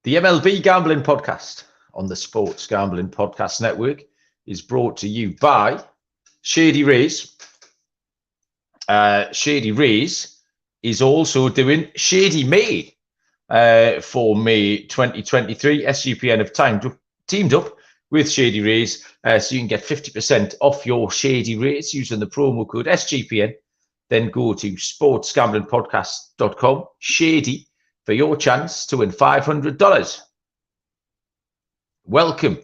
The MLB Gambling Podcast on the Sports Gambling Podcast Network is brought to you by Shady Rays. Shady Rays is also doing Shady May for May 2023. SGPN have teamed up with Shady Rays, so you can get 50% off your Shady Rays using the promo code SGPN. Then go to sportsgamblingpodcast.com, Shady, for your chance to win $500. Welcome,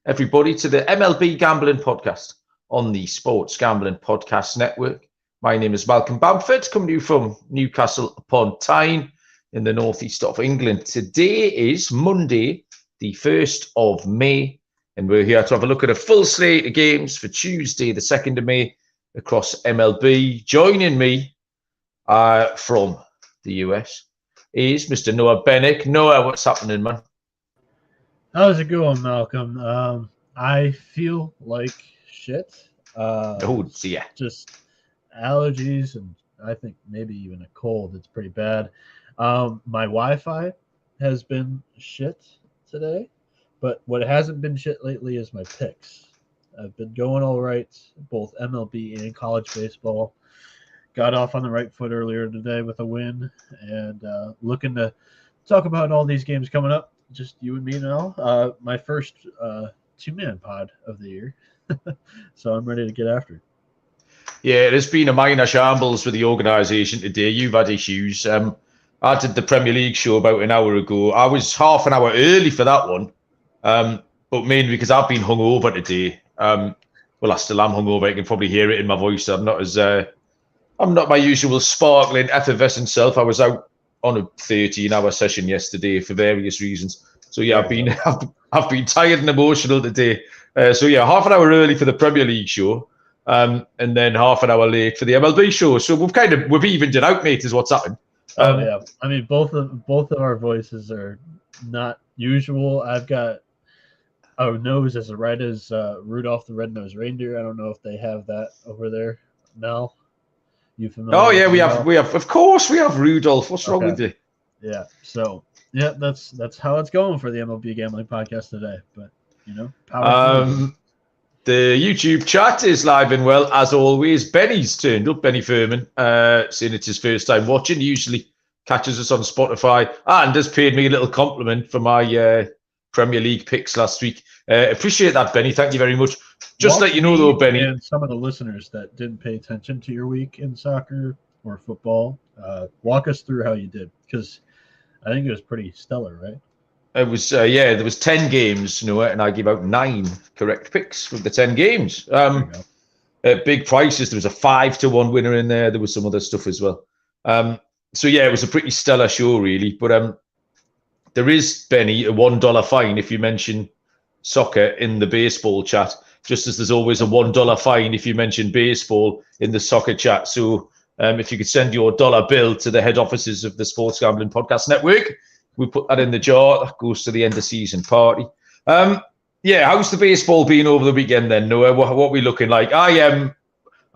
everybody, to the MLB Gambling Podcast on the Sports Gambling Podcast Network. My name is Malcolm Bamford, coming to you from Newcastle upon Tyne in the northeast of England. Today is Monday, the 1st of May, and we're here to have a look at a full slate of games for Tuesday, the 2nd of May, across MLB. Joining me from the US is Mr. Noah Bieniek. Noah, what's happening, man? How's it going, Malcolm? I feel like shit. Oh, dear. Just allergies and I think maybe even a cold. It's pretty bad. My Wi-Fi has been shit today, but what hasn't been shit lately is my picks. I've been going all right, both MLB and college baseball. Got off on the right foot earlier today with a win, and looking to talk about all these games coming up. Just you and me now. My first two-man pod of the year, so I'm ready to get after it. Yeah, it has been a minor shambles with the organisation today. You've had issues. I did the Premier League show about an hour ago. I was half an hour early for that one, but mainly because I've been hungover today. Well, I still am hungover. You can probably hear it in my voice. I'm not my usual sparkling, effervescent self. I was out on a 13-hour session yesterday for various reasons. So yeah, I've been tired and emotional today. So yeah, half an hour early for the Premier League show, and then half an hour late for the MLB show. So we've evened it out, mate. Is what's happened. Yeah, I mean both of our voices are not usual. I've got a nose as red as Rudolph the Red-Nosed Reindeer. I don't know if they have that over there, Mel. You familiar? Oh yeah, we have. Of course, we have Rudolph. What's wrong with you? Yeah. So yeah, that's how it's going for the MLB Gambling Podcast today. But power. The YouTube chat is live and well as always. Benny's turned up. Benny Furman, saying it's his first time watching. He usually catches us on Spotify and has paid me a little compliment for my Premier League picks last week. Appreciate that, Benny. Thank you very much. Just let you know, though, Benny. And some of the listeners that didn't pay attention to your week in soccer or football, walk us through how you did, because I think it was pretty stellar, right? It was, there was 10 games, and I gave out 9 correct picks with the 10 games. Big prices. There was a 5-1 winner in there. There was some other stuff as well. So, yeah, it was a pretty stellar show, really. But there is, Benny, a $1 fine if you mention soccer in the baseball chat, just as there's always a $1 fine if you mention baseball in the soccer chat. So if you could send your dollar bill to the head offices of the Sports Gambling Podcast Network, we put that in the jar. That goes to the end of season party. How's the baseball been over the weekend then, Noah? What are we looking like? I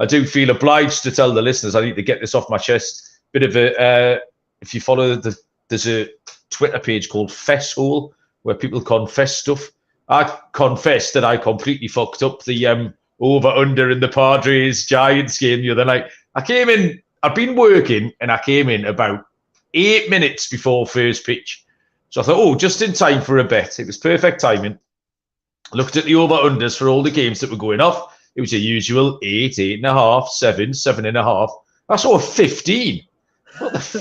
do feel obliged to tell the listeners I need to get this off my chest. Bit of a, if you follow there's a Twitter page called Fesshole where people confess stuff. I confess that I completely fucked up the over-under in the Padres-Giants game the other night. I'd been working, and I came in about 8 minutes before first pitch. So I thought, just in time for a bet. It was perfect timing. Looked at the over-unders for all the games that were going off. It was a usual 8, 8.5, 7, 7.5. I saw 15.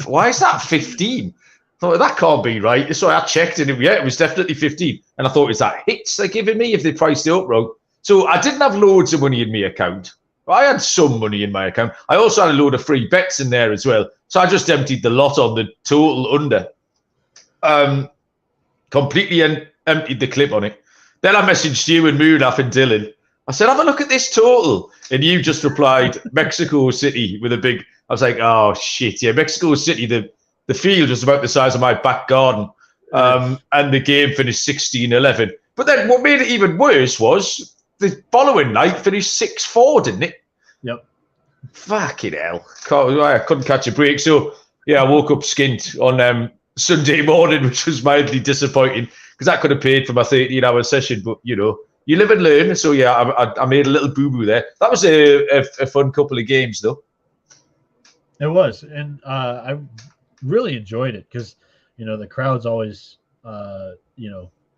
Why is that 15? I thought, that can't be right. So I checked and it was definitely 15. And I thought, is that hits they're giving me if they priced it up wrong? So I didn't have loads of money in my account. I had some money in my account. I also had a load of free bets in there as well. So I just emptied the lot on the total under. Completely emptied the clip on it. Then I messaged you and Moonaf and Dylan. I said, have a look at this total. And you just replied, Mexico City with a big... I was like, oh, shit. Yeah, Mexico City, the field was about the size of my back garden, and the game finished 16-11. But then what made it even worse was the following night finished 6-4, didn't it? Yep. Fucking hell. I couldn't catch a break. So, yeah, I woke up skint on Sunday morning, which was mildly disappointing because that could have paid for my 13-hour session. But, you live and learn. So, yeah, I made a little boo-boo there. That was a fun couple of games, though. It was. And I really enjoyed it because, the crowd's always,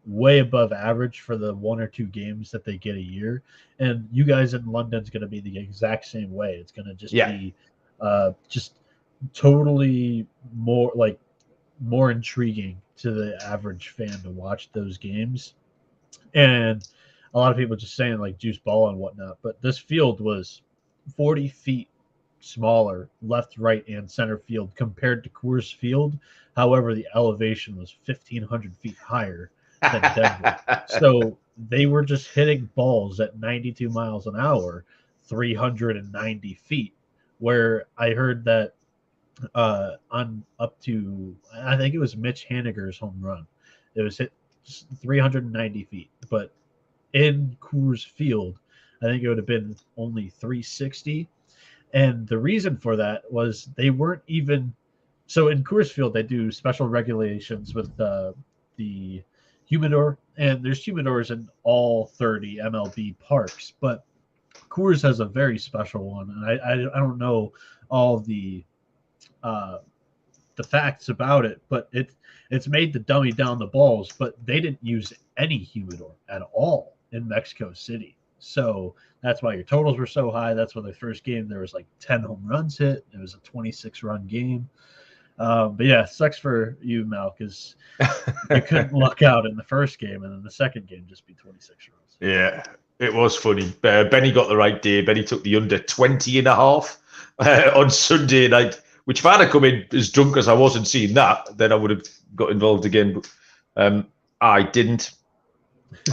way above average for the 1 or 2 games that they get a year. And you guys in London's going to be the exact same way. It's going to just be just totally more intriguing to the average fan to watch those games. And a lot of people just saying like juice ball and whatnot, but this field was 40 feet smaller left, right, and center field compared to Coors Field. However, the elevation was 1,500 feet higher than Denver. So they were just hitting balls at 92 miles an hour, 390 feet, where I heard that on up to, I think it was Mitch Haniger's home run. It was hit 390 feet, but in Coors Field, I think it would have been only 360. And the reason for that was they weren't even, so in Coors Field, they do special regulations with the humidor, and there's humidors in all 30 MLB parks, but Coors has a very special one. And I don't know all the facts about it, but it's made to dummy down the balls, but they didn't use any humidor at all in Mexico City. So that's why your totals were so high. That's why the first game there was like 10 home runs hit. It was a 26-run game. But yeah, sucks for you, Mal, because you couldn't luck out in the first game, and then the second game just be 26 runs. Yeah, it was funny. Benny got the right day. Benny took the under 20.5 on Sunday night, which if I had come in as drunk as I was and seen that, then I would have got involved again. But I didn't.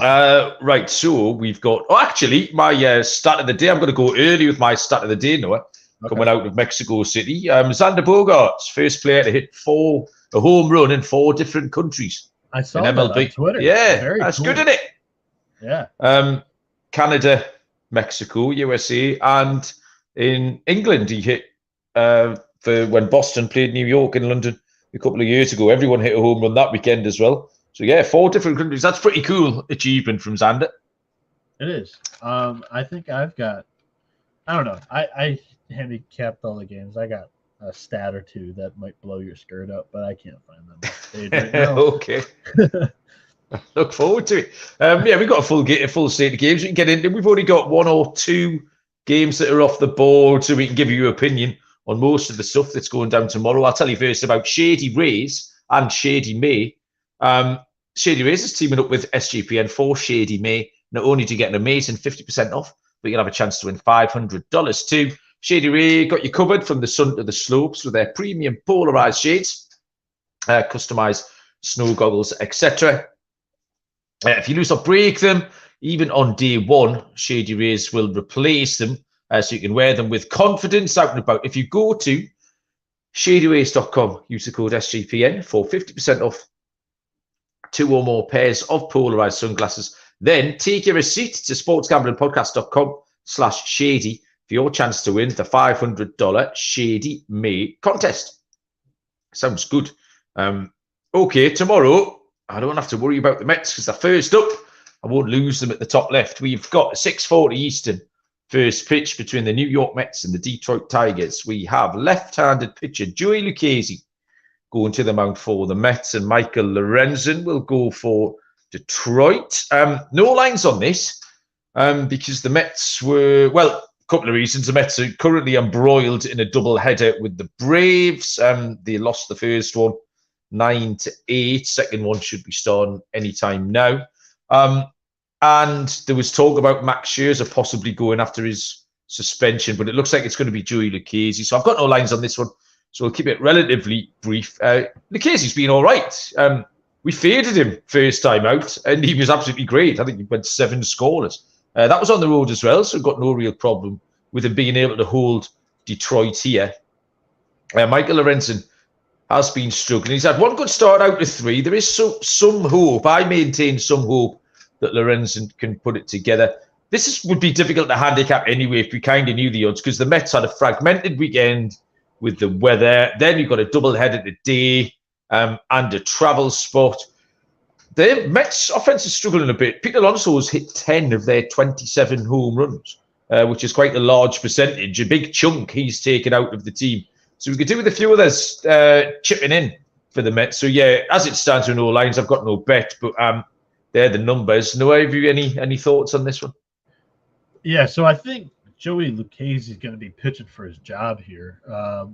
Right, so we've got... Oh, actually, my stat of the day, I'm going to go early with my stat of the day, Noah. Okay. Coming out of Mexico City. Xander Bogaerts, first player to hit a home run in 4 different countries. I saw that on Twitter. Yeah, that's cool. Good, isn't it? Yeah. Canada, Mexico, USA, and in England he hit for when Boston played New York and London a couple of years ago. Everyone hit a home run that weekend as well. So yeah, 4 different countries. That's pretty cool achievement from Xander. It is. I think I've got, I don't know. I handicapped all the games. I got a stat or 2 that might blow your skirt up, but I can't find them on stage right now. Okay. Look forward to it. Yeah, we've got a full slate of games we can get into. We've only got 1 or 2 games that are off the board, so we can give you your opinion on most of the stuff that's going down tomorrow. I'll tell you first about Shady Rays and Shady May. Shady Rays is teaming up with SGPN for Shady May. Not only do you get an amazing 50% off, but you'll have a chance to win $500 too. Shady Ray got you covered from the sun to the slopes with their premium polarized shades, customized snow goggles, etc. If you lose or break them, even on day 1, Shady Rays will replace them so you can wear them with confidence out and about. If you go to shadyrays.com, use the code SGPN for 50% off 2 or more pairs of polarized sunglasses. Then take your receipt to sportsgamblingpodcast.com/shady for your chance to win the $500 Shady May contest. Sounds good. Okay, tomorrow, I don't have to worry about the Mets because they're first up. I won't lose them at the top left. We've got 6:40 Eastern first pitch between the New York Mets and the Detroit Tigers. We have left-handed pitcher Joey Lucchesi going to the mound for the Mets, and Michael Lorenzen will go for Detroit. No lines on this because the Mets were, well, a couple of reasons. The Mets are currently embroiled in a double-header with the Braves. They lost the first one 9-8. Second one should be starting anytime now. And there was talk about Max Scherzer possibly going after his suspension, but it looks like it's going to be Joey Lucchesi. So I've got no lines on this one, so we'll keep it relatively brief. Lucchesi's been all right. We faded him first time out, and he was absolutely great. I think he went 7 scoreless. That was on the road as well, so we've got no real problem with him being able to hold Detroit here. Michael Lorenzen has been struggling. He's had 1 good start out of 3. There is some hope. I maintain some hope that Lorenzen can put it together. This would be difficult to handicap anyway if we kind of knew the odds, because the Mets had a fragmented weekend with the weather. Then you've got a double-header today. and a travel spot. The Mets offense is struggling a bit. Pete Alonso has hit 10 of their 27 home runs, which is quite a large percentage, a big chunk he's taken out of the team. So we could do with a few others chipping in for the Mets. So yeah, as it stands with no lines, I've got no bet, but they're the numbers. Noah, have you any thoughts on this one? Yeah, so I think Joey Lucchesi is going to be pitching for his job here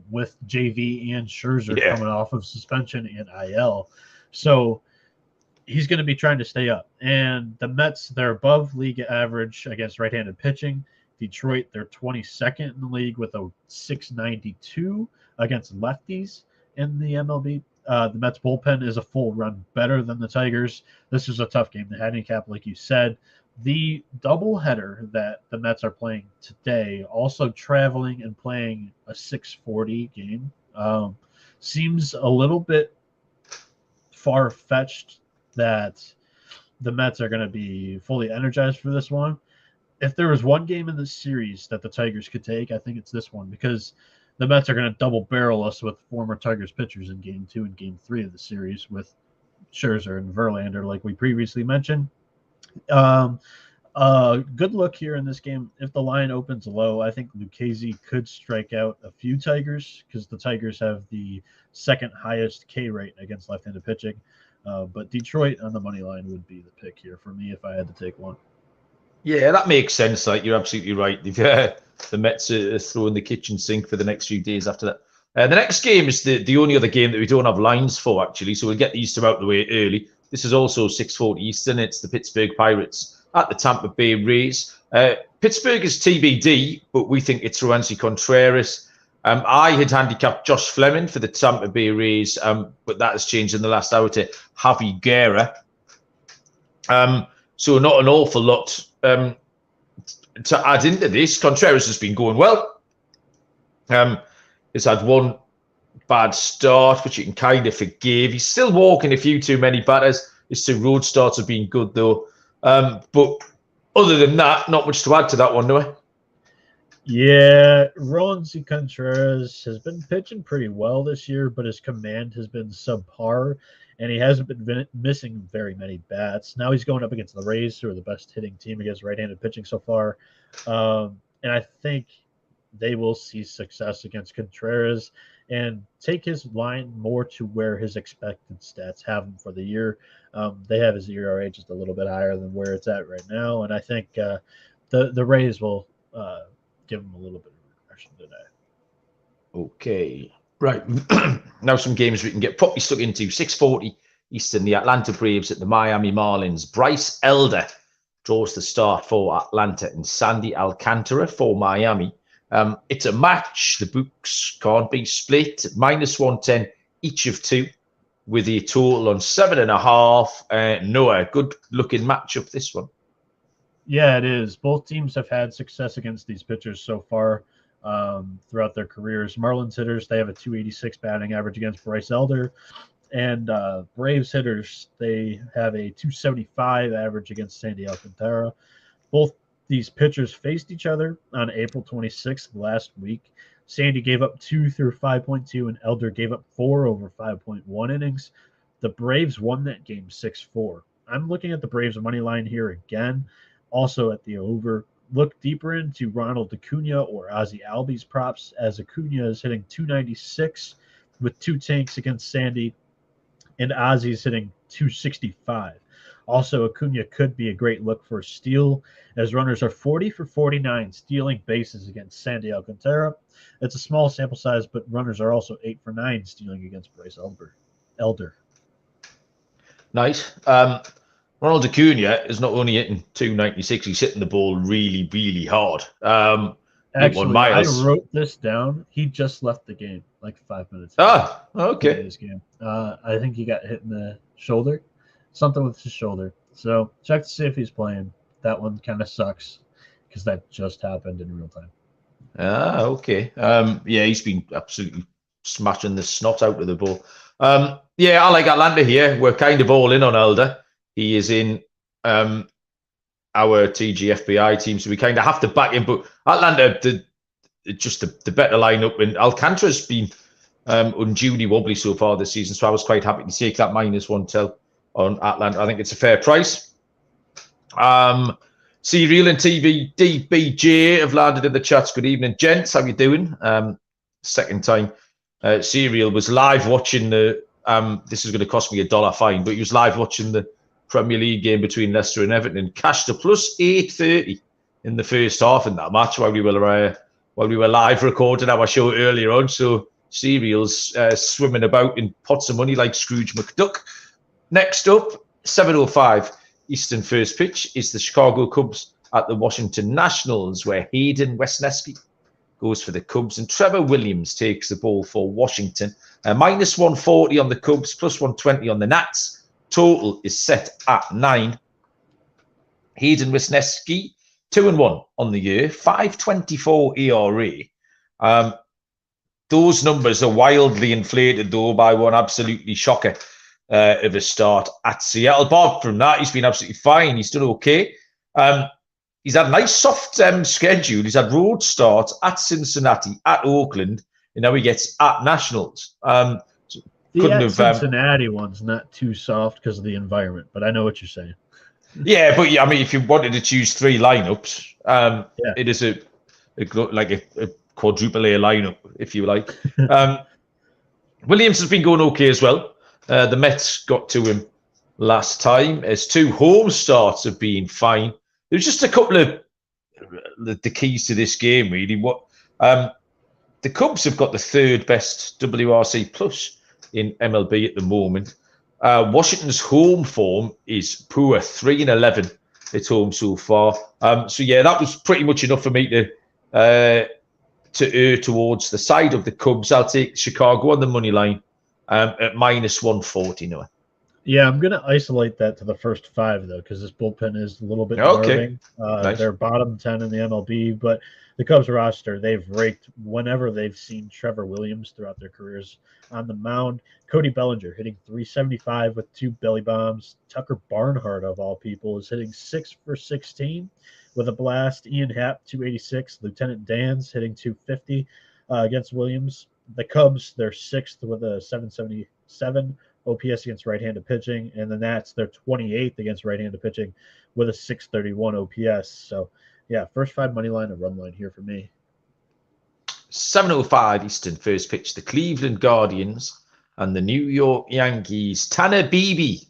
with JV and Scherzer coming off of suspension and IL. So he's going to be trying to stay up. And the Mets, they're above league average against right-handed pitching. Detroit, they're 22nd in the league with a 692 against lefties in the MLB. The Mets bullpen is a full run better than the Tigers. This is a tough game. The handicap, like you said, the doubleheader that the Mets are playing today, also traveling and playing a 6:40 game, seems a little bit far-fetched that the Mets are going to be fully energized for this one. If there was one game in this series that the Tigers could take, I think it's this one, because the Mets are going to double barrel us with former Tigers pitchers in Game 2 and Game 3 of the series with Scherzer and Verlander, like we previously mentioned. Good look here in this game. If the line opens low, I think Lucchesi could strike out a few Tigers because the Tigers have the second highest K rate against left-handed pitching. But Detroit on the money line would be the pick here for me if I had to take one. Yeah, that makes sense. Like, you're absolutely right. The Mets are throwing the kitchen sink for the next few days after that. The next game is the only other game that we don't have lines for, actually. So we'll get these two out of the way early. This is also 6:40 Eastern. It's the Pittsburgh Pirates at the Tampa Bay Rays. Pittsburgh is TBD, but we think it's Roansy Contreras. I had handicapped Josh Fleming for the Tampa Bay Rays, but that has changed in the last hour to Javi Guerra. So not an awful lot to add into this. Contreras has been going well. He's had one bad start, which you can kind of forgive. He's still walking a few too many batters. His two road starts have been good, though. But other than that, not much to add to that one, do I? Yeah, Roansy Contreras has been pitching pretty well this year, but his command has been subpar, and he hasn't been missing very many bats. Now he's going up against the Rays, who are the best hitting team against right-handed pitching so far. And I think they will see success against Contreras and take his line more to where his expected stats have him for the year. They have his ERA just a little bit higher than where it's at right now, and I think the Rays will give him a little bit of regression today. Okay. Right. Now some games we can get properly stuck into. 6:40 Eastern, the Atlanta Braves at the Miami Marlins. Bryce Elder draws the start for Atlanta and Sandy Alcantara for Miami. It's a match. The books can't be split. -110 each of two with a total on 7.5. Noah, good looking matchup, this one. Yeah, it is. Both teams have had success against these pitchers so far throughout their careers. Marlins hitters, they have a 286 batting average against Bryce Elder. And Braves hitters, they have a 275 average against Sandy Alcantara. Both these pitchers faced each other on April 26th last week. Sandy gave up 2 through 5.2, and Elder gave up 4 over 5.1 innings. The Braves won that game 6-4. I'm looking at the Braves money line here again. Also at the over. Look deeper into Ronald Acuna or Ozzie Albies props, as Acuna is hitting 296 with 2 tanks against Sandy, and Ozzie is hitting 265. Also, Acuna could be a great look for a steal, as runners are 40 for 49 stealing bases against Sandy Alcantara. It's a small sample size, but runners are also 8 for 9 stealing against Bryce Elder. Nice. Ronald Acuna is not only hitting 296, he's hitting the ball really, really hard. Actually, I wrote this down. He just left the game like 5 minutes ago. Okay. This game. I think he got hit in the shoulder. Something with his shoulder. So check to see if he's playing. That one kind of sucks because that just happened in real time. Okay. Yeah, he's been absolutely smashing the snot out of the ball. Yeah, I like Atlanta here. We're kind of all in on Elder. He is in our TGFBI team, so we kind of have to back him. But Atlanta, just the better lineup, and Alcantara's been unduly wobbly so far this season. So I was quite happy to take that -1 on Atlanta. I think it's a fair price. Serial and TV DBJ have landed in the chats. Good evening, gents. How you doing? Second time. Serial was live watching the. This is going to cost me $1 fine, but he was live watching the Premier League game between Leicester and Everton and cashed a +830 in the first half in that match while we were live recording our show earlier on. So Serial's swimming about in pots of money like Scrooge McDuck. Next up, 7:05 Eastern first pitch is the Chicago Cubs at the Washington Nationals, where Hayden Wesneski goes for the Cubs and Trevor Williams takes the ball for Washington. -140 on the Cubs, +120 on the Nats. Total is set at 9. Hayden Wesneski, 2-1 on the year, 5.24 ERA. Those numbers are wildly inflated, though, by one absolutely shocker of a start at Seattle. Apart from that, he's been absolutely fine. He's done okay. He's had a nice soft schedule. He's had road starts at Cincinnati, at Oakland, and now he gets at Nationals. The Cincinnati one's not too soft because of the environment, but I know what you're saying. Yeah, but I mean, if you wanted to choose 3 lineups, it is a quadruple A lineup, if you like. Williams has been going okay as well. The Mets got to him last time. His 2 home starts have been fine. There's just a couple of the keys to this game, really. The Cubs have got the 3rd best WRC plus in MLB at the moment. Washington's home form is poor, 3-11 at home so far. So yeah, that was pretty much enough for me to err towards the side of the Cubs. I'll take Chicago on the money line at -140. Noah. Yeah, I'm going to isolate that to the first 5, though, because this bullpen is a little bit nerving. Nice. They're bottom 10 in the MLB, but the Cubs roster, they've raked whenever they've seen Trevor Williams throughout their careers on the mound. Cody Bellinger hitting .375 with 2 belly bombs. Tucker Barnhart, of all people, is hitting 6 for 16 with a blast. Ian Happ, .286. Lieutenant Dan's hitting .250 against Williams. The Cubs, they're 6th with a .777 OPS against right-handed pitching, and the Nats, they're 28th against right-handed pitching with a .631 OPS. So, yeah, first 5 money line, a run line here for me. 7:05 Eastern first pitch. The Cleveland Guardians and the New York Yankees. Tanner Beebe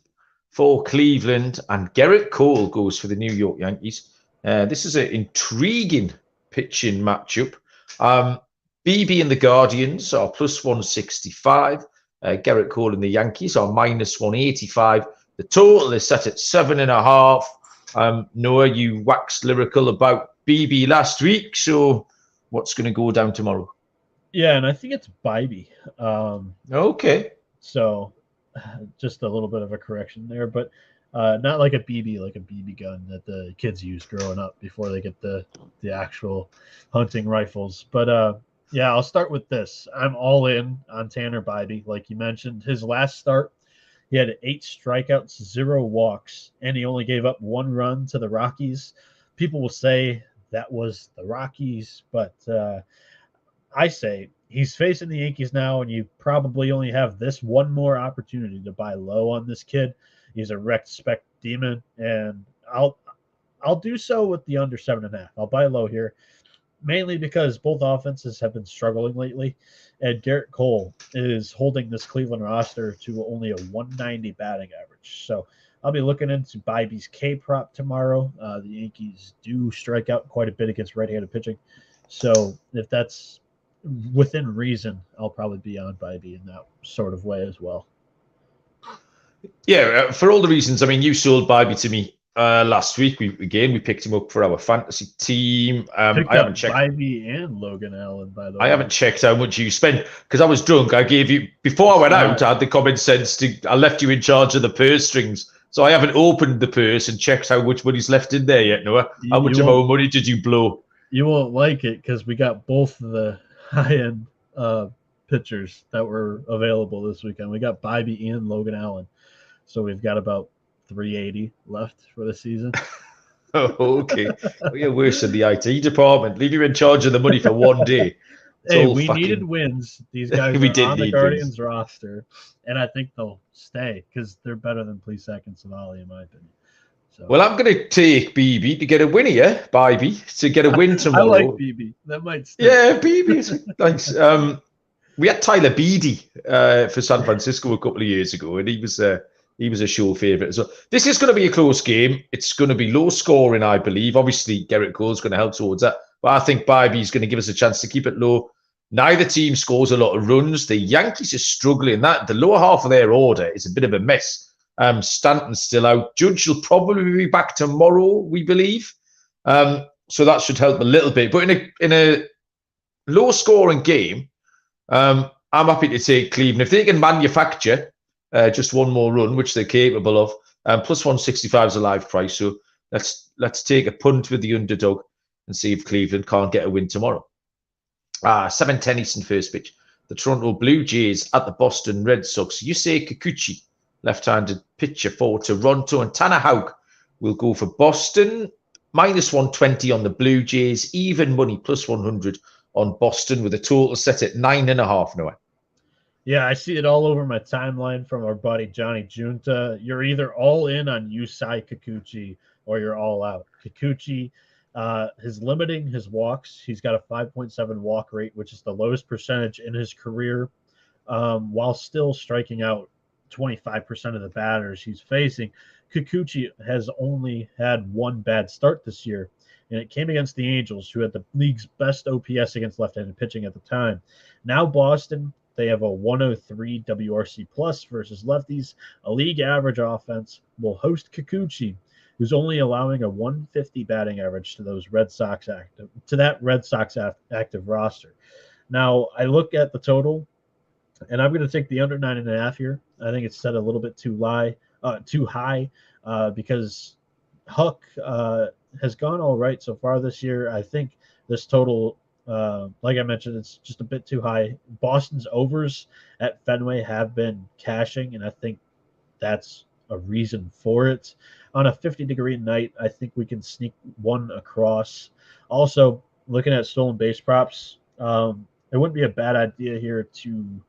for Cleveland and Gerrit Cole goes for the New York Yankees. This is an intriguing pitching matchup. Beebe and the Guardians are +165. Gerrit Cole and the Yankees are -185. The total is set at 7.5. Noah, you waxed lyrical about Beebe last week, so what's going to go down tomorrow? Yeah, and I think it's Bybee. Okay. So just a little bit of a correction there, but not like a BB, like a BB gun that the kids use growing up before they get the actual hunting rifles. But yeah, I'll start with this. I'm all in on Tanner Bybee. Like you mentioned, his last start, he had 8 strikeouts, 0 walks, and he only gave up 1 run to the Rockies. People will say that was the Rockies, but I say he's facing the Yankees now, and you probably only have this one more opportunity to buy low on this kid. He's a wrecked spec demon, and I'll do so with the under 7.5. I'll buy low here, mainly because both offenses have been struggling lately, and Gerrit Cole is holding this Cleveland roster to only a 190 batting average. So I'll be looking into Bybee's K prop tomorrow. The Yankees do strike out quite a bit against right-handed pitching, so if that's within reason, I'll probably be on Bybee in that sort of way as well. Yeah, for all the reasons. I mean, you sold Bybee to me last week. We picked him up for our fantasy team. I haven't checked Bybee and Logan Allen, by the way. I haven't checked how much you spent because I was drunk. I gave you before I went out. I had the common sense I left you in charge of the purse strings, so I haven't opened the purse and checked how much money's left in there yet. Noah, how much of our money did you blow? You won't like it because we got both of the high-end pitchers that were available this weekend. We got Bybee and Logan Allen. So we've got about 380 left for the season. Oh, okay. Well, you're worse than the IT department. Leave you in charge of the money for one day. Hey, we needed wins. These guys we are did on the need Guardians wins. roster, and I think they'll stay because they're better than Plesac and Savali, in my opinion. So. Well, I'm going to take BB to get a win here, Bybee, to get a win tomorrow. I like BB. That might stick. Yeah, BB. Thanks. We had Tyler Beede for San Francisco a couple of years ago, and he was a show favourite. So this is going to be a close game. It's going to be low scoring, I believe. Obviously, Gerrit Cole's going to help towards that, but I think Bybee's going to give us a chance to keep it low. Neither team scores a lot of runs. The Yankees are struggling. The lower half of their order is a bit of a mess. Stanton's still out. Judge will probably be back tomorrow, we believe. So that should help a little bit. But in a low scoring game, I'm happy to take Cleveland. If they can manufacture just one more run, which they're capable of, plus 165 is a live price. So let's take a punt with the underdog and see if Cleveland can't get a win tomorrow. 7:10 Eastern first pitch. The Toronto Blue Jays at the Boston Red Sox. Yusei Kikuchi, left-handed pitcher for Toronto, and Tanner Houck will go for Boston. Minus 120 on the Blue Jays, even money plus 100 on Boston, with a total set at 9.5, Noah. Yeah, I see it all over my timeline from our buddy Johnny Junta. You're either all in on Yusei Kikuchi or you're all out. Kikuchi is limiting his walks. He's got a 5.7 walk rate, which is the lowest percentage in his career, while still striking out 25% of the batters he's facing. Kikuchi has only had one bad start this year, and it came against the Angels, who had the league's best OPS against left-handed pitching at the time. Now Boston, they have a 103 WRC plus versus lefties. A league average offense will host Kikuchi, who's only allowing a 150 batting average to those Red Sox active roster. Now I look at the total, and I'm going to take the under 9.5 here. I think it's set a little bit too high, because Huck has gone all right so far this year. I think this total, like I mentioned, it's just a bit too high. Boston's overs at Fenway have been cashing, and I think that's a reason for it. On a 50-degree night, I think we can sneak one across. Also, looking at stolen base props, it wouldn't be a bad idea here to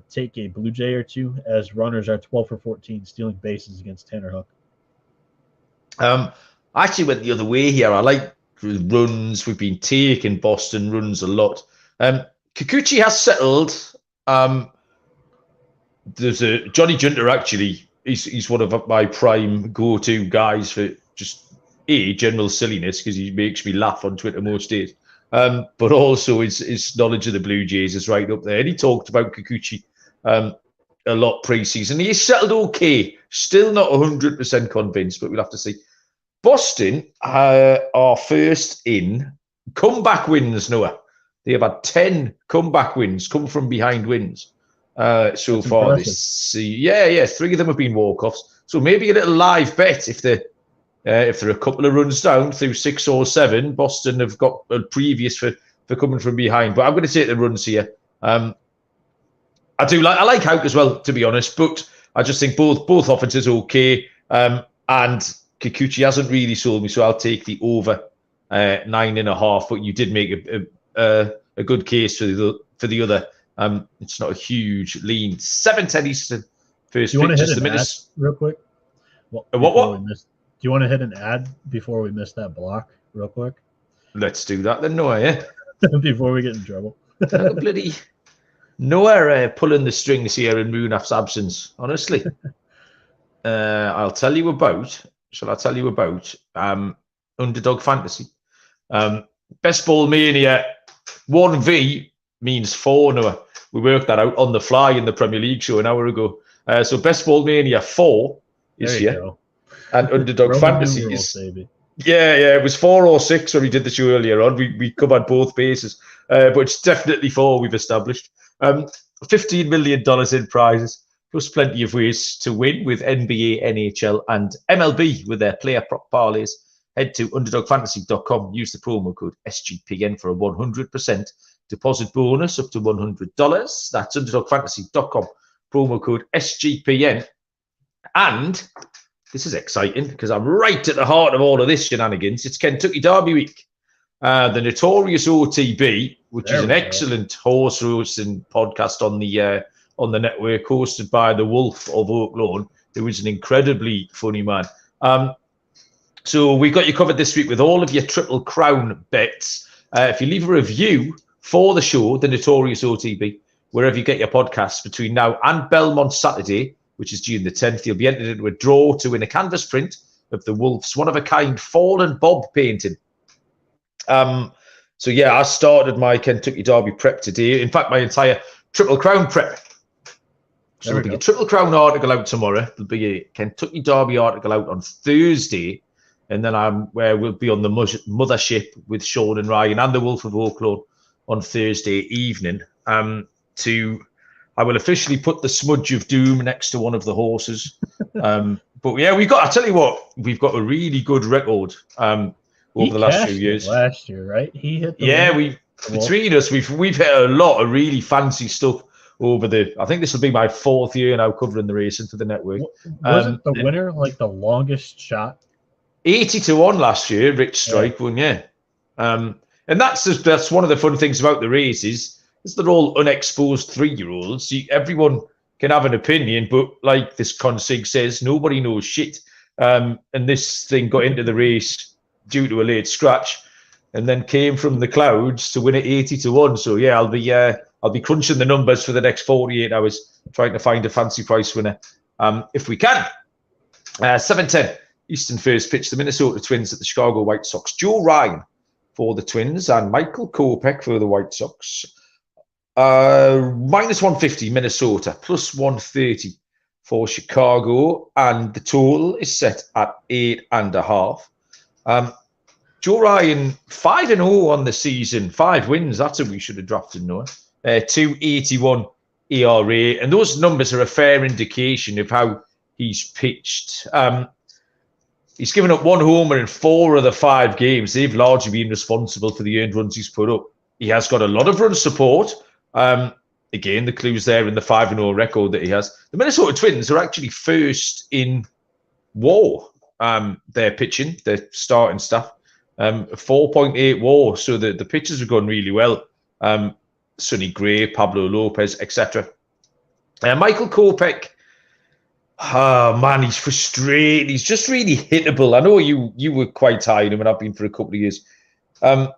take a Blue Jay or two, as runners are 12 for 14 stealing bases against Tanner Houck. I actually went the other way here. I like runs. We've been taking Boston runs a lot. Kikuchi has settled. There's a Johnny Junta, actually. He's one of my prime go-to guys for just general silliness, because he makes me laugh on Twitter most days. But also his knowledge of the Blue Jays is right up there. And he talked about Kikuchi a lot pre-season. He's settled okay. Still not 100% convinced, but we'll have to see. Boston are first in comeback wins, Noah. They have had 10 comeback wins, come from behind wins so far this year. Yeah, 3 of them have been walk-offs. So maybe a little live bet if they're a couple of runs down through 6 or 7. Boston have got a previous for coming from behind. But I'm going to take the runs here. I like Houck as well, to be honest, but I just think both offenses are okay. And Kikuchi hasn't really sold me, so I'll take the over 9.5. But you did make a good case for the other. It's not a huge lean. 7:10 Eastern first. Do you want to hit an ad real quick? What? Do you want to hit an ad before we miss that block real quick? Let's do that then, Noah. Yeah. Before we get in trouble. Bloody Noah pulling the strings here in Munaf's absence. Honestly, I'll tell you about. Shall I tell you about Underdog Fantasy? Best Ball Mania 1v means 4, Noah. We worked that out on the fly in the Premier League show an hour ago. So Best Ball Mania 4 is here. And Underdog Fantasy is... Yeah, it was 4 or 6 when we did the show earlier on. We covered both bases. But it's definitely 4 we've established. $15 million in prizes, plus plenty of ways to win with NBA, NHL, and MLB with their player prop parlays. Head to underdogfantasy.com. Use the promo code SGPN for a 100% deposit bonus up to $100. That's underdogfantasy.com. Promo code SGPN. And this is exciting because I'm right at the heart of all of this shenanigans. It's Kentucky Derby week. the Notorious OTB, which There is an we go. excellent horse racing podcast on the network, hosted by the Wolf of Oak Lawn, who is an incredibly funny man. So we've got you covered this week with all of your Triple Crown bets. If you leave a review for the show, the Notorious OTB, wherever you get your podcasts between now and Belmont Saturday, which is June the 10th, you'll be entered into a draw to win a canvas print of the Wolves' one-of-a-kind Fallen Bob painting. So yeah, I started my Kentucky Derby prep today. In fact, my entire Triple Crown prep. So there'll be a Triple Crown article out tomorrow. There'll be a Kentucky Derby article out on Thursday. And then we'll be on the mothership with Sean and Ryan and the Wolf of Oak Lawn on Thursday evening. I will officially put the smudge of doom next to one of the horses. But yeah, I tell you what, we've got a really good record over the last few years. Last year, right? He hit the between us, we've hit a lot of really fancy stuff over I think this will be my 4th year now covering the racing for the network. Wasn't the winner like the longest shot? 80-1 last year, Rich Strike won, yeah. And that's one of the fun things about the races, is they're all unexposed 3-year-olds. Everyone can have an opinion, but like this consig says, nobody knows shit. And this thing got into the race due to a late scratch, and then came from the clouds to win at 80-1. So yeah, I'll be crunching the numbers for the next 48 hours, trying to find a fancy price winner, if we can. 7:10 Eastern first pitch. The Minnesota Twins at the Chicago White Sox. Joe Ryan for the Twins and Michael Kopech for the White Sox. -150 Minnesota, +130 for Chicago, and the total is set at 8.5. Joe Ryan 5-0 on the season, 5 wins. That's what we should have drafted, Noah. 2.81 ERA, and those numbers are a fair indication of how he's pitched. He's given up 1 homer in 4 of the 5 games. They've largely been responsible for the earned runs he's put up. He has got a lot of run support. Again, the clue's there in the 5-0 record that he has. The Minnesota Twins are actually first in WAR. Their pitching, their starting staff, 4.8 WAR. So the pitchers have gone really well. Sonny Gray, Pablo Lopez, etc. Michael Kopech. Oh man, he's frustrating. He's just really hittable. I know you were quite high on him, and I've been for a couple of years. I'm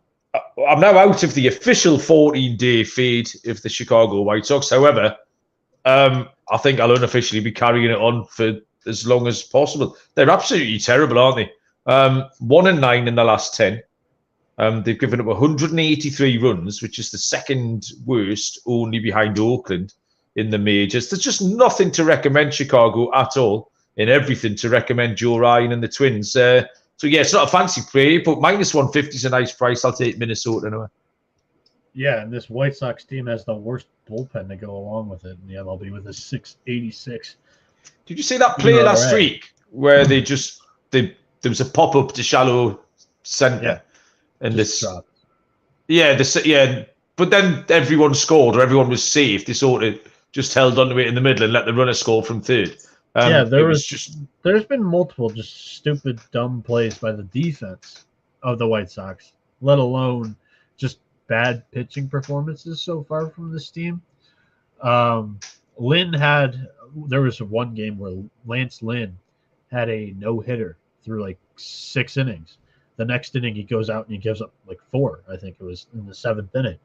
now out of the official 14-day fade of the Chicago White Sox. However, I think I'll unofficially be carrying it on for as long as possible. They're absolutely terrible, aren't they? 1-9 in the last 10. They've given up 183 runs, which is the second worst, only behind Oakland in the majors. There's just nothing to recommend Chicago at all, and everything to recommend Joe Ryan and the Twins. So yeah, it's not a fancy play, but -150 is a nice price. I'll take Minnesota anyway. Yeah, and this White Sox team has the worst bullpen to go along with it in the MLB with a 686. Did you see that play last week where there was a pop-up to shallow center, and but then everyone scored, or everyone was safe. They sort of just held on to it in the middle and let the runner score from third. There's been multiple just stupid, dumb plays by the defense of the White Sox, let alone just bad pitching performances so far from this team. There was one game where Lance Lynn had a no-hitter through like 6 innings. The next inning, he goes out and he gives up like 4. I think it was in the 7th inning.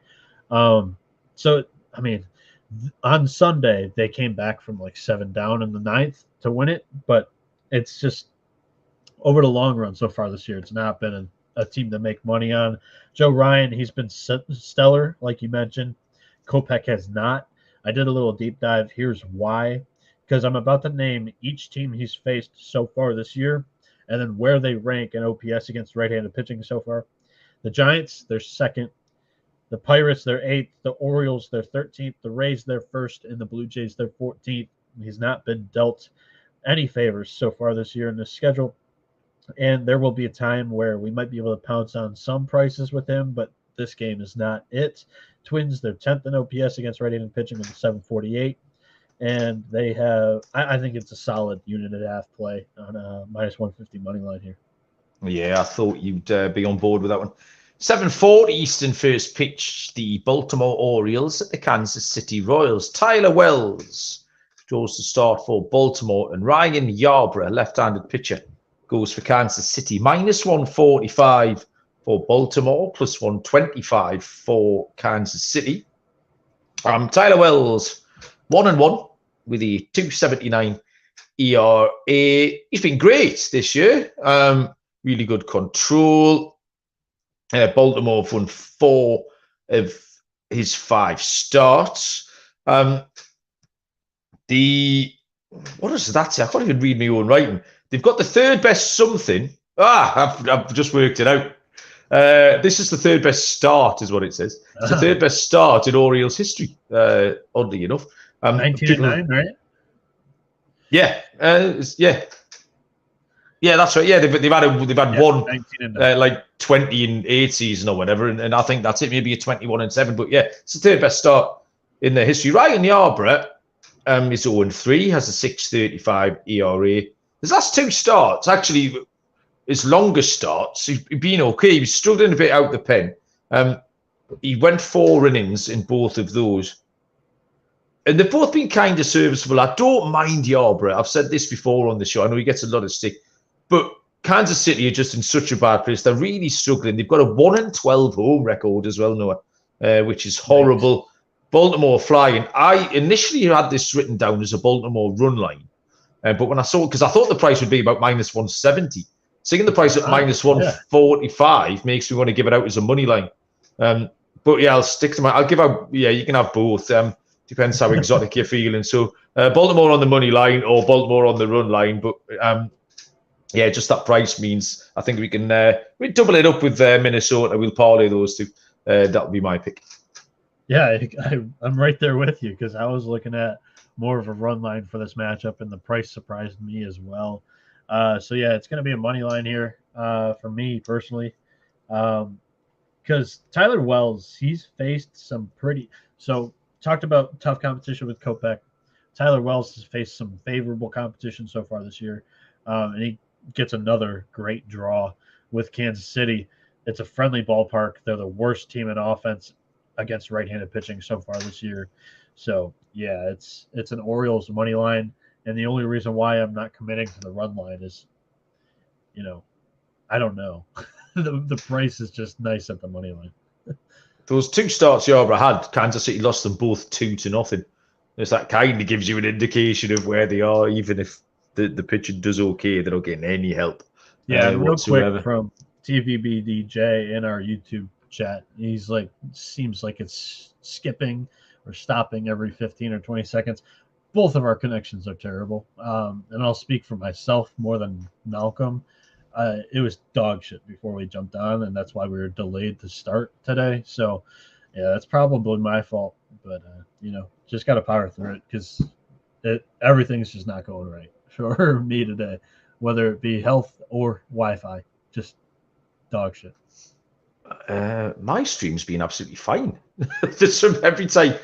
So, I mean, on Sunday, they came back from like 7 down in the 9th to win it. But it's just over the long run so far this year, it's not been a team to make money on. Joe Ryan, he's been stellar, like you mentioned. Kopech has not. I did a little deep dive. Here's why. Because I'm about to name each team he's faced so far this year, and then where they rank in OPS against right-handed pitching so far. The Giants, they're 2nd. The Pirates, they're 8th. The Orioles, they're 13th. The Rays, they're 1st. And the Blue Jays, they're 14th. He's not been dealt any favors so far this year in this schedule. And there will be a time where we might be able to pounce on some prices with him, but this game is not it. Twins, they're 10th in OPS against right-handed pitching with a 748. And they have, I think it's a solid unit and a half play on a -150 money line here. Yeah, I thought you'd be on board with that one. 7:40 Eastern first pitch, the Baltimore Orioles at the Kansas City Royals. Tyler Wells draws the start for Baltimore, and Ryan Yarbrough, left-handed pitcher, goes for Kansas City. -145 for Baltimore, +125 for Kansas City. Tyler Wells, 1-1 with a 2.79 ERA. He's been great this year. Really good control. Baltimore have won 4 of his 5 starts. What does that say? I can't even read my own writing. They've got the third best something. I've just worked it out. This is the third best start, is what it says. It's the third best start in Orioles history, oddly enough. 1909, right? Yeah, yeah, that's right. Yeah, they've had one like 20-8 season or whatever, and I think that's it. Maybe a 21-7, but yeah, it's the third best start in their history. Ryan Yarbrough is 0-3, has a 6.35 ERA. His last 2 starts, actually, his longest starts, he's been okay. He was struggling a bit out the pen. He went 4 innings in both of those. And they've both been kind of serviceable. I don't mind Yarbrough. I've said this before on the show. I know he gets a lot of stick. But Kansas City are just in such a bad place. They're really struggling. They've got a 1-12 home record as well, Noah, which is horrible. Nice. Baltimore flying. I initially had this written down as a Baltimore run line. But when I saw it, because I thought the price would be about -170. Seeing the price at -145 makes me want to give it out as a money line. But yeah, I'll stick to I'll give out, yeah, you can have both. Depends how exotic you're feeling. So Baltimore on the money line or Baltimore on the run line. But yeah, just that price means I think we can we double it up with Minnesota. We'll parlay those 2. That'll be my pick. Yeah, I'm right there with you because I was looking at more of a run line for this matchup, and the price surprised me as well. So yeah, it's going to be a money line here for me personally, because Tyler Wells, he's faced some pretty. So talked about tough competition with Kopech. Tyler Wells has faced some favorable competition so far this year, and he gets another great draw with Kansas City. It's a friendly ballpark. They're the worst team in offense against right-handed pitching so far this year. So yeah, it's an Orioles money line. And the only reason why I'm not committing to the run line is, I don't know. the price is just nice at the money line. Those 2 starts Yarbrough had, Kansas City lost them both 2-0. It's that kind of gives you an indication of where they are, even if the pitcher does okay, they're not getting any help. Yeah, real whatsoever. Quick from TVBDJ in our YouTube chat, he's like, seems like it's skipping or stopping every 15 or 20 seconds. Both of our connections are terrible. And I'll speak for myself more than Malcolm. It was dog shit before we jumped on, and that's why we were delayed to start today. So, yeah, that's probably my fault. But, just got to power through it because everything's just not going right for me today, whether it be health or Wi-Fi. Just dog shit. My stream's been absolutely fine. Just every time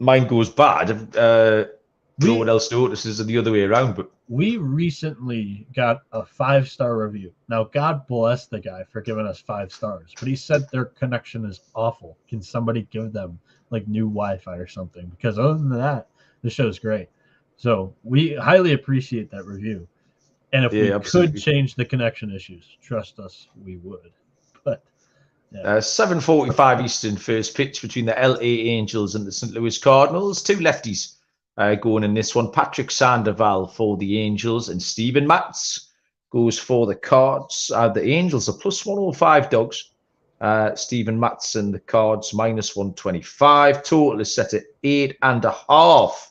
mine goes bad, no one else notices it the other way around. But we recently got a 5-star review. Now, God bless the guy for giving us 5 stars, but he said their connection is awful. Can somebody give them like new Wi-Fi or something? Because other than that, the show's great. So we highly appreciate that review. And if we could change the connection issues, trust us, we would. But 7:45 Eastern first pitch between the LA Angels and the St. Louis Cardinals. 2 lefties going in this one. Patrick Sandoval for the Angels and Steven Matz goes for the Cards. The Angels are +105 dogs. Steven Matz and the Cards -125. Total is set at 8.5.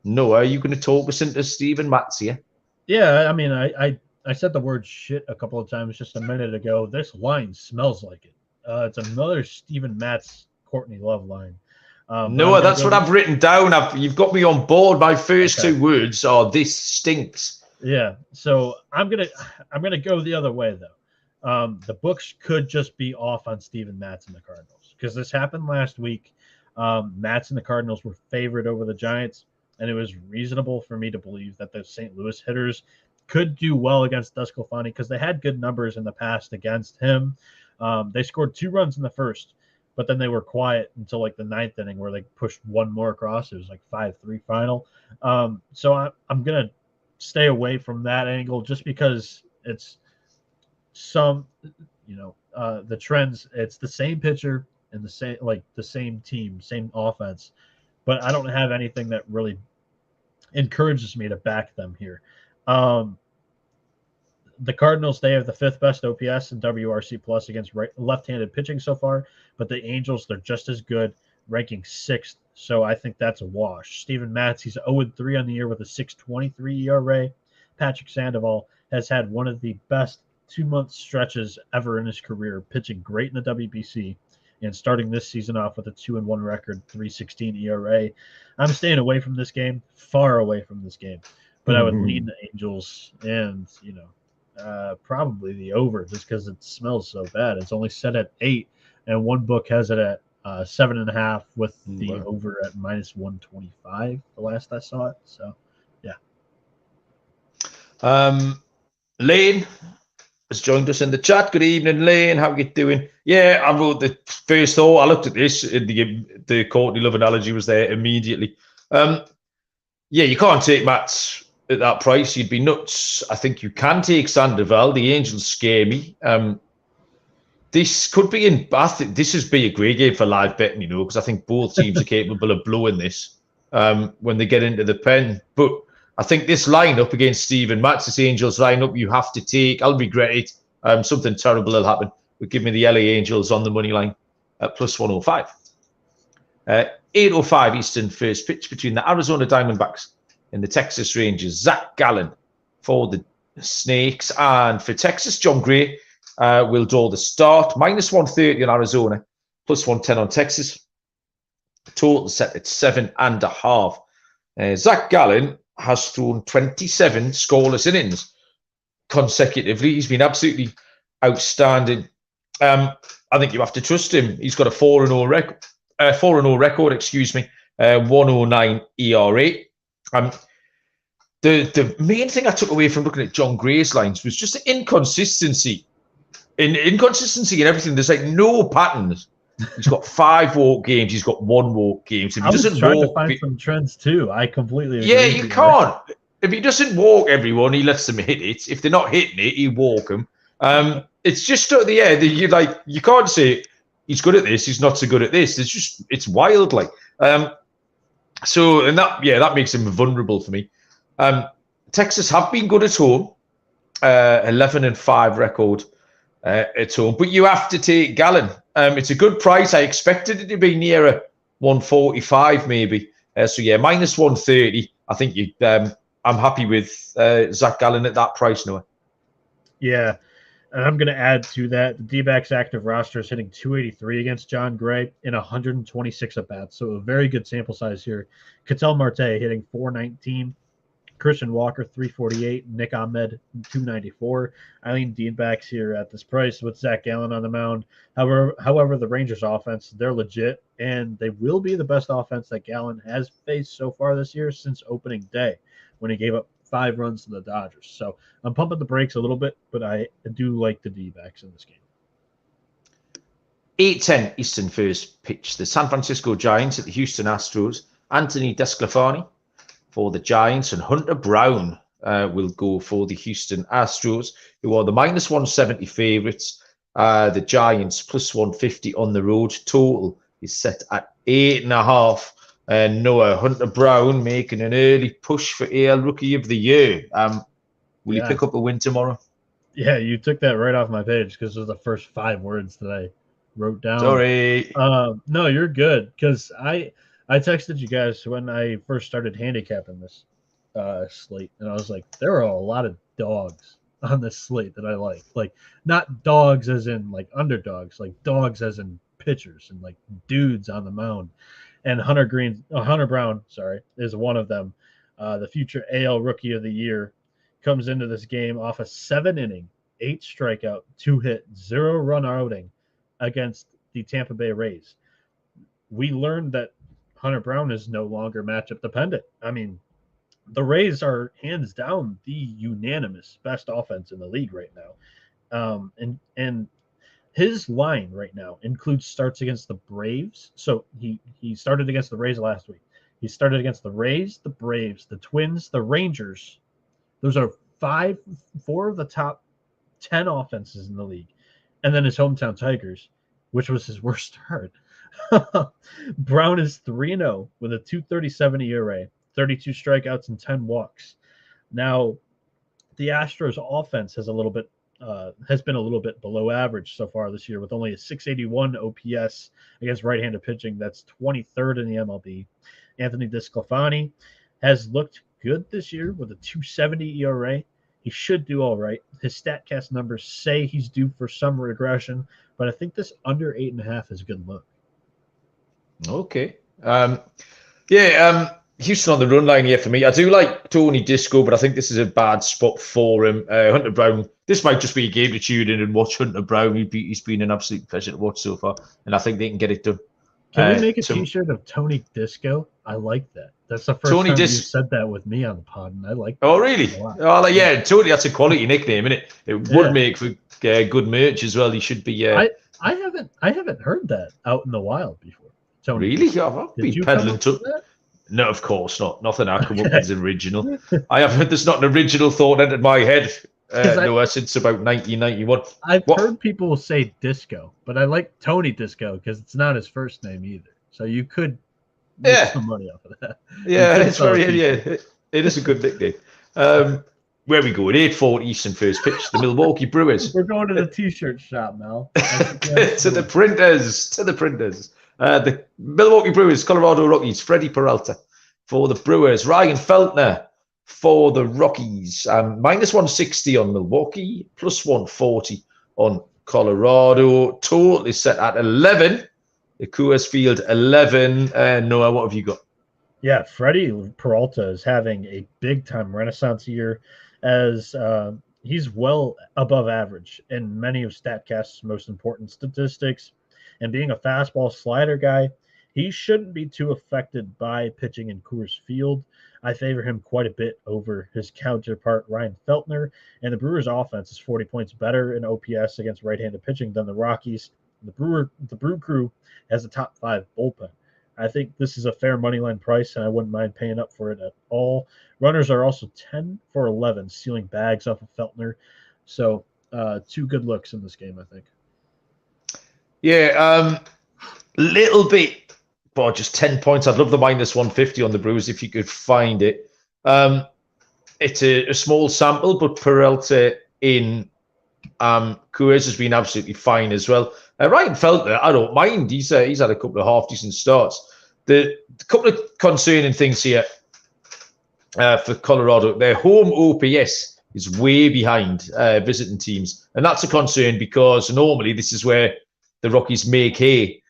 Noah, are you going to talk us into Steven Matz here? Yeah, I mean, I said the word shit a couple of times just a minute ago. This line smells like it. It's another Steven Matz, Courtney Love line. Noah, that's what I've written down. You've got me on board. My first 2 words are "this stinks." Yeah, so I'm gonna go the other way though. The books could just be off on Steven Matz and the Cardinals because this happened last week. Matz and the Cardinals were favored over the Giants, and it was reasonable for me to believe that the St. Louis hitters could do well against Desclafani because they had good numbers in the past against him. They scored 2 runs in the first, but then they were quiet until like the 9th inning where they pushed one more across. It was like 5-3 final. So I'm going to stay away from that angle just because it's the trends. It's the same pitcher and the same team, same offense, but I don't have anything that really encourages me to back them here. The Cardinals, they have the 5th best OPS and WRC plus against left-handed pitching so far, but the Angels, they're just as good, ranking 6th. So I think that's a wash. Steven Matz, he's 0-3 on the year with a 6.23 ERA. Patrick Sandoval has had one of the best 2-month stretches ever in his career, pitching great in the WBC and starting this season off with a 2-1 record, 3.16 ERA. I'm staying away from this game, far away from this game, but I would lean the Angels and, probably the over just because it smells so bad. It's only set at 8, and one book has it at 7.5 with the over at -125 the last I saw it. So, yeah. Lane has joined us in the chat. Good evening, Lane. How you doing? Yeah, I wrote the first thought. I looked at this. The Courtney Love analogy was there immediately. Yeah, you can't take Mats at that price. You'd be nuts. I think you can take Sandoval. The Angels scare me. This could be I think this would be a great game for live betting, because I think both teams are capable of blowing this when they get into the pen. But I think this lineup against Steven Matz, this Angels lineup, you have to take. I'll regret it. Something terrible will happen. But give me the LA Angels on the money line at +105. 8:05 Eastern first pitch between the Arizona Diamondbacks and the Texas Rangers. Zach Gallen for the Snakes, and for Texas, John Gray will draw the start. -130 on Arizona, +110 on Texas. Total set at 7.5. Zach Gallen has thrown 27 scoreless innings consecutively. He's been absolutely outstanding. I think you have to trust him. He's got a 4-0 record. 4-0 record, 109 ERA. The main thing I took away from looking at John Gray's lines was just the inconsistency. Inconsistency in everything. There's like no patterns. He's got 5 walk games. He's got 1 walk games. If he doesn't trying walk, to find some trends too. I completely agree. Yeah, you can't. If he doesn't walk everyone, he lets them hit it. If they're not hitting it, he walk them. It's just you can't say he's good at this. He's not so good at this. It's wild. That makes him vulnerable for me. Texas have been good at home, 11-5 record at home, but you have to take Gallen. It's a good price. I expected it to be nearer 145 maybe. -130. I think I'm happy with Zach Gallen at that price, Noah. Yeah, and I'm going to add to that. The D-backs active roster is hitting 283 against John Gray in 126 at-bats, so a very good sample size here. Ketel Marte hitting 419. Christian Walker, 348. Nick Ahmed, 294. Eileen Dienbach's here at this price with Zach Gallen on the mound. However, the Rangers offense, they're legit, and they will be the best offense that Gallen has faced so far this year since opening day when he gave up 5 runs to the Dodgers. So I'm pumping the brakes a little bit, but I do like the D-backs in this game. 8:10 Eastern first pitch. The San Francisco Giants at the Houston Astros. Anthony Desclafani for the Giants, and Hunter Brown will go for the Houston Astros, who are the -170 favorites. The Giants +150 on the road. Total is set at 8.5. And Noah, Hunter Brown making an early push for AL Rookie of the Year. Will he pick up a win tomorrow? Yeah, you took that right off my page because it was the first 5 words that I wrote down. Sorry. No, you're good, because I texted you guys when I first started handicapping this slate, and I was like, there are a lot of dogs on this slate that I like. Like, not dogs as in like underdogs, like dogs as in pitchers and like dudes on the mound. And Hunter Brown, is one of them. The future AL Rookie of the Year comes into this game off a 7-inning, 8 strikeout, 2-hit, 0-run outing against the Tampa Bay Rays. We learned that Hunter Brown is no longer matchup dependent. I mean, the Rays are hands down the unanimous best offense in the league right now. And His line right now includes starts against the Braves. So he started against the Rays last week. He started against the Rays, the Braves, the Twins, the Rangers. Those are four of the top 10 offenses in the league. And then his hometown Tigers, which was his worst start. Brown is 3-0 with a 2.37 ERA, 32 strikeouts and 10 walks. Now, the Astros offense has been a little bit below average so far this year with only a 681 OPS against right-handed pitching. That's 23rd in the MLB. Anthony DeSclafani has looked good this year with a 2.70 ERA. He should do all right. His StatCast numbers say he's due for some regression, but I think this under 8.5 is a good look. Okay. Houston on the run line here for me. I do like Tony Disco, but I think this is a bad spot for him. Hunter Brown, this might just be a game to tune in and watch Hunter Brown. He's been an absolute pleasure to watch so far, and I think they can get it done. Can we make a T-shirt of Tony Disco? I like that. That's the first time you said that with me on the pod, and I like that. Oh, really? Oh, yeah, Tony, that's a quality nickname, isn't it? It would make for good merch as well. He should be... I haven't heard that out in the wild before. Tony, really? I've been peddling to... No, of course not. Nothing I come up with is original. I have heard there's not an original thought entered my head since about 1991. I've heard people say Disco, but I like Tony Disco because it's not his first name either. So you could make some money off of that. Yeah, it is a good nickname. Where we go at 8:40 Eastern first pitch, the Milwaukee Brewers. We're going to the T-shirt shop now. to the printers. The Milwaukee Brewers, Colorado Rockies, Freddie Peralta for the Brewers, Ryan Feltner for the Rockies, minus 160 on Milwaukee, plus 140 on Colorado. Total is set at 11. The Coors Field 11. Noah, what have you got? Yeah, Freddie Peralta is having a big-time renaissance year as he's well above average in many of StatCast's most important statistics. And being a fastball slider guy, he shouldn't be too affected by pitching in Coors Field. I favor him quite a bit over his counterpart, Ryan Feltner. And the Brewers' offense is 40 points better in OPS against right-handed pitching than the Rockies. The Brew Crew has a top 5 bullpen. I think this is a fair money line price, and I wouldn't mind paying up for it at all. Runners are also 10 for 11, stealing bags off of Feltner. So 2 good looks in this game, I think. Yeah, little bit, but just 10 points. I'd love the minus 150 on the Brewers if you could find it. It's a small sample, but Peralta in Coors has been absolutely fine as well. Ryan Feltner, I don't mind. He's had a couple of half-decent starts. The couple of concerning things here for Colorado, their home OPS is way behind visiting teams. And that's a concern because normally this is where the Rockies make hay.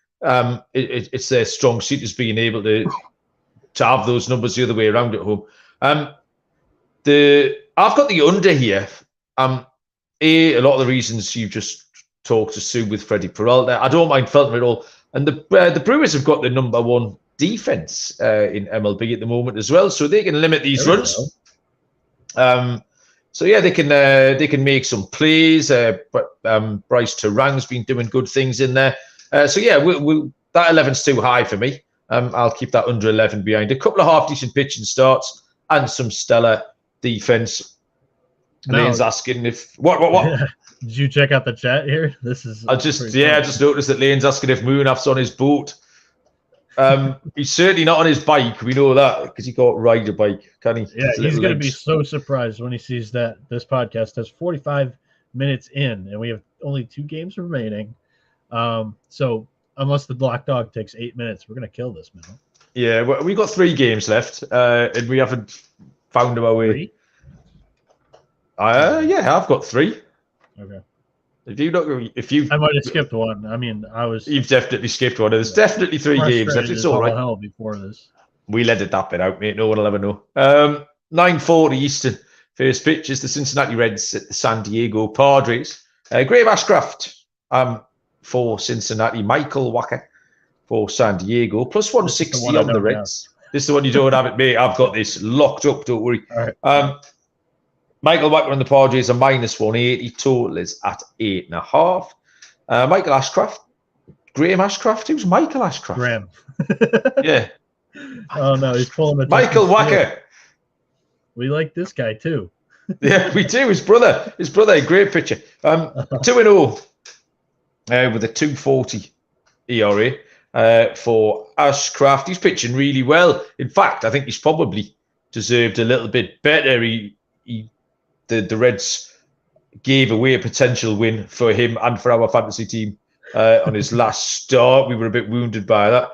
It's their strong suit is being able to have those numbers the other way around at home. I've got the under here. A lot of the reasons you just talked us through with Freddie Peralta. I don't mind Feltner at all. And the Brewers have got the number 1 defense in MLB at the moment as well, so they can limit these runs. So yeah, they can make some plays. But Bryce Terang's been doing good things in there. So yeah, that 11's too high for me. I'll keep that under 11 behind. A couple of half-decent pitching starts and some stellar defense. Lane's asking if what? Did you check out the chat here? I just noticed that Lane's asking if Munaf's on his boat. He's certainly not on his bike. We know that because he can't ride a bike, can he? Yeah, he's going to be so surprised when he sees that this podcast has 45 minutes in and we have only 2 games remaining. So unless the Black Dog takes 8 minutes, we're going to kill this, man. Yeah, well, we got 3 games left, and we haven't found our way. 3? Yeah, I've got 3. Okay. I might have skipped one. I mean, You've definitely skipped one. There's definitely 3 games left. It's all right. Hell before this. We'll edit that bit out, mate. No one will ever know. 9:40 Eastern. First pitch is the Cincinnati Reds at the San Diego Padres. Grave Ashcraft for Cincinnati. Michael Wacha for San Diego. Plus 160 on the Reds. This is the one you don't have it, mate. I've got this locked up. Don't worry. All right. Michael Wacha on the Padres are minus 180. Total is at 8.5. Michael Ashcraft. Graham Ashcraft. Who's Michael Ashcraft? Graham. Yeah. Oh, no, he's pulling a Michael Wacker. We like this guy, too. Yeah, we do. His brother, great picture. 2-0 with a 2.40 ERA for Ashcraft. He's pitching really well. In fact, I think he's probably deserved a little bit better. The Reds gave away a potential win for him and for our fantasy team on his last start. We were a bit wounded by that.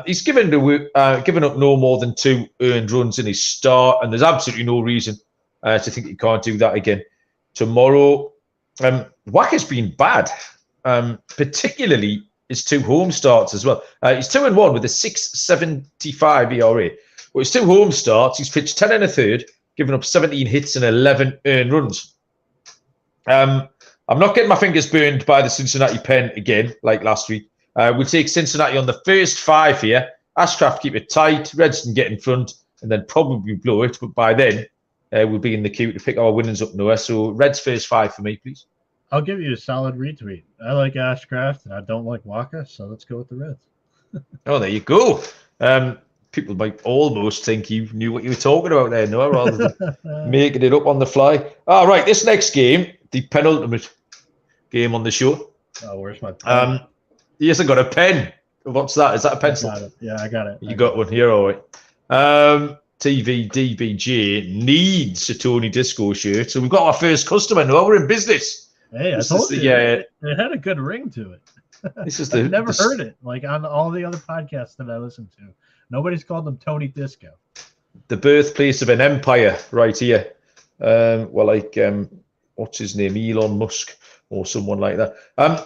He's given up no more than 2 earned runs in his start, and there's absolutely no reason to think he can't do that again tomorrow. Wacker's been bad, particularly his 2 home starts as well. He's 2-1 with a 6.75 ERA. But his 2 home starts, he's pitched 10 and a third, giving up 17 hits and 11 earned runs. I'm not getting my fingers burned by the Cincinnati pen again, like last week. We'll take Cincinnati on the first 5 here. Ashcraft keep it tight. Reds can get in front and then probably blow it. But by then, we'll be in the queue to pick our winners up, Noah. So Reds first 5 for me, please. I'll give you a solid retweet. I like Ashcraft and I don't like Waka, so let's go with the Reds. Oh, there you go. People might almost think you knew what you were talking about there, Noah, rather than making it up on the fly. All right, this next game, the penultimate game on the show. Oh, where's my pen? He hasn't got a pen. What's that? Is that a pencil? I got it. You got one here, all right. TV DBJ needs a Tony Disco shirt. So we've got our first customer, Noah. We're in business. Hey, I told you. It had a good ring to it. This is I've never heard it. Like on all the other podcasts that I listen to, nobody's called them Tony Disco. The birthplace of an empire, right here. What's his name? Elon Musk or someone like that.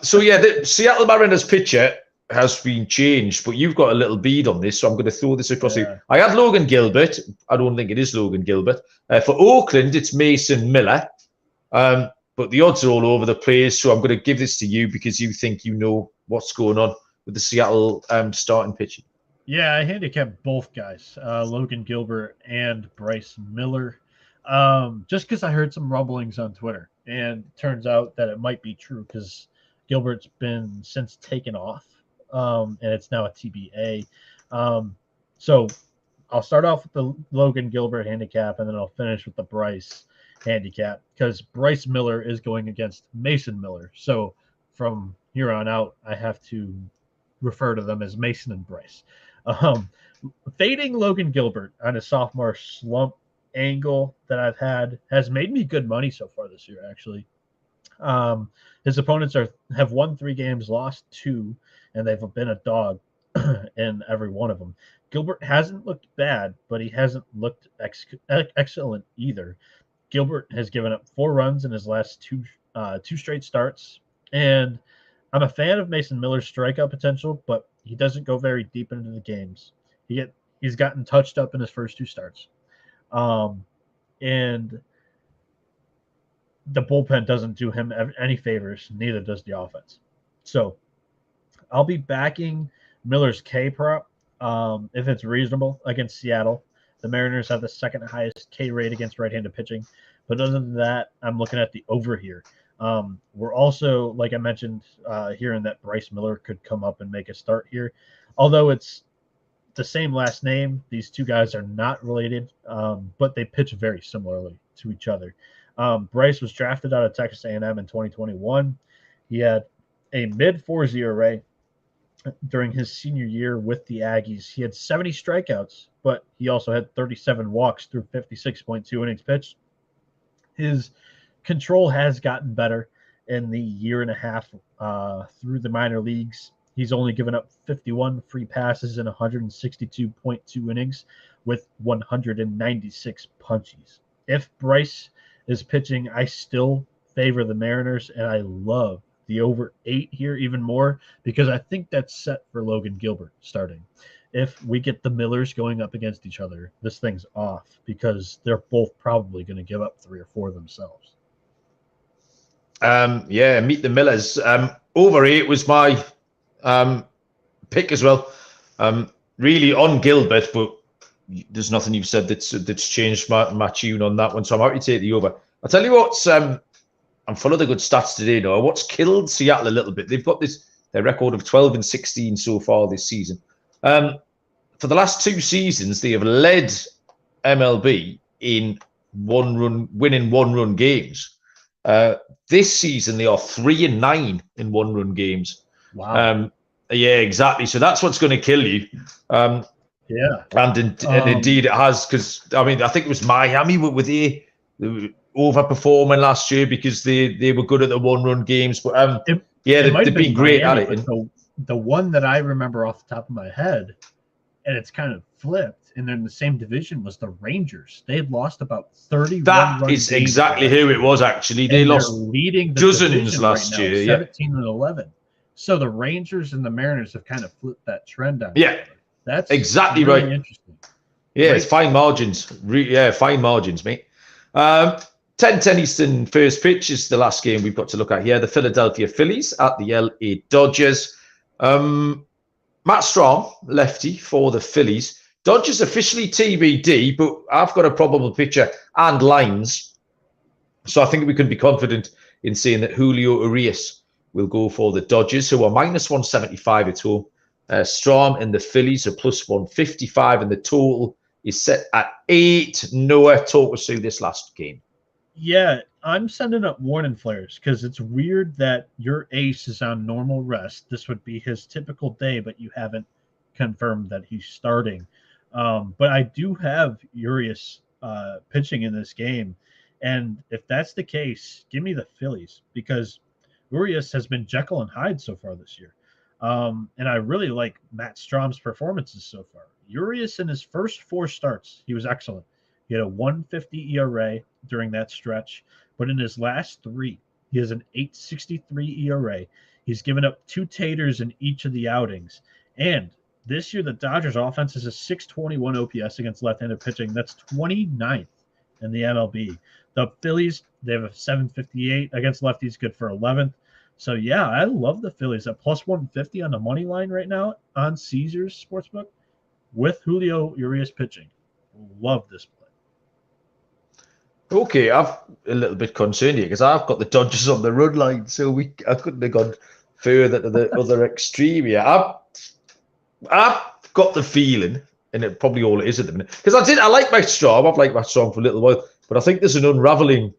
So yeah, the Seattle Mariners pitcher has been changed, but you've got a little bead on this, so I'm going to throw this across you. I had Logan Gilbert. I don't think it is Logan Gilbert. For Oakland, it's Mason Miller. But the odds are all over the place, so I'm going to give this to you because you think you know what's going on with the Seattle starting pitching. Yeah, I handicapped both guys, Logan Gilbert and Bryce Miller, just because I heard some rumblings on Twitter, and it turns out that it might be true because Gilbert's been since taken off, and it's now a TBA. So I'll start off with the Logan Gilbert handicap, and then I'll finish with the Bryce handicap because Bryce Miller is going against Mason Miller. So from here on out, I have to refer to them as Mason and Bryce. Fading Logan Gilbert on a sophomore slump angle that I've had has made me good money so far this year, actually. His opponents have won 3 games, lost 2, and they've been a dog in every one of them. Gilbert hasn't looked bad, but he hasn't looked excellent either. Gilbert has given up 4 runs in his last 2 straight starts, and I'm a fan of Mason Miller's strikeout potential, but he doesn't go very deep into the games. He's gotten touched up in his first 2 starts, and the bullpen doesn't do him any favors. Neither does the offense. So I'll be backing Miller's K prop if it's reasonable against Seattle. The Mariners have the second highest K rate against right-handed pitching. But other than that, I'm looking at the over here. We're also, like I mentioned, hearing that Bryce Miller could come up and make a start here. Although it's the same last name, these 2 guys are not related, but they pitch very similarly to each other. Bryce was drafted out of Texas A&M in 2021. He had a mid-4s ERA during his senior year with the Aggies. He had 70 strikeouts, but he also had 37 walks through 56.2 innings pitched. His control has gotten better in the year and a half through the minor leagues. He's only given up 51 free passes in 162.2 innings with 196 punchies. If Bryce is pitching, I still favor the Mariners, and I love the over 8 here even more because I think that's set for Logan Gilbert starting. If we get the Millers going up against each other, this thing's off because they're both probably going to give up 3 or 4 themselves. Meet the Millers. Over 8 was my pick as well. Really on Gilbert, but there's nothing you've said that's changed my tune on that one. So I'm happy to take the over. I'll tell you what's I'm full of the good stats today. Now, what's killed Seattle a little bit? They've got their record of 12-16 so far this season. For the last 2 seasons, they have led MLB in winning one-run games. This season, they are 3-9 in one-run games. Wow. Yeah, exactly. So that's what's going to kill you. Yeah. And indeed it has, because, I mean, I think it was Miami were they were overperforming last year because they were good at the one-run games. But they've been great Miami, at it. The one that I remember off the top of my head, and it's kind of flipped, and they're in the same division, was the Rangers. They had lost about 31 That is exactly who it was, actually. They lost leading the dozens last right now, year. 17 and 11. So the Rangers and the Mariners have kind of flipped that trend down. Yeah. That's exactly really right. Interesting. Yeah, Right. It's fine margins. Fine margins, mate. 10-10 Eastern first pitch is the last game we've got to look at here. The Philadelphia Phillies at the LA Dodgers. Matt Strom, lefty for the Phillies. Dodgers officially TBD, but I've got a probable pitcher and lines. So I think we can be confident in saying that Julio Urias will go for the Dodgers, who are -175 at home. Strom and the Phillies are +155, and the total is set at 8. Noah, talk us through this last game. Yeah, I'm sending up warning flares because it's weird that your ace is on normal rest. This would be his typical day, but you haven't confirmed that he's starting. But I do have Urias pitching in this game. And if that's the case, give me the Phillies, because Urias has been Jekyll and Hyde so far this year. And I really like Matt Strom's performances so far. Urias, in his first 4 starts, he was excellent. He had a 1.50 ERA during that stretch, but in his last 3, he has an 8.63 ERA. He's given up 2 taters in each of the outings. And this year, the Dodgers offense is a 621 OPS against left-handed pitching. That's 29th in the MLB. The Phillies, they have a 758 against lefties, good for 11th. So, yeah, I love the Phillies at +150 on the money line right now on Caesars Sportsbook with Julio Urias pitching. Love this play. Okay, I'm a little bit concerned here because I've got the Dodgers on the run line, so I couldn't have gone further to the other extreme here. I've got the feeling, and it probably all it is at the minute, because I like Matt Strom. I've liked Matt Strom for a little while, but I think there's an unraveling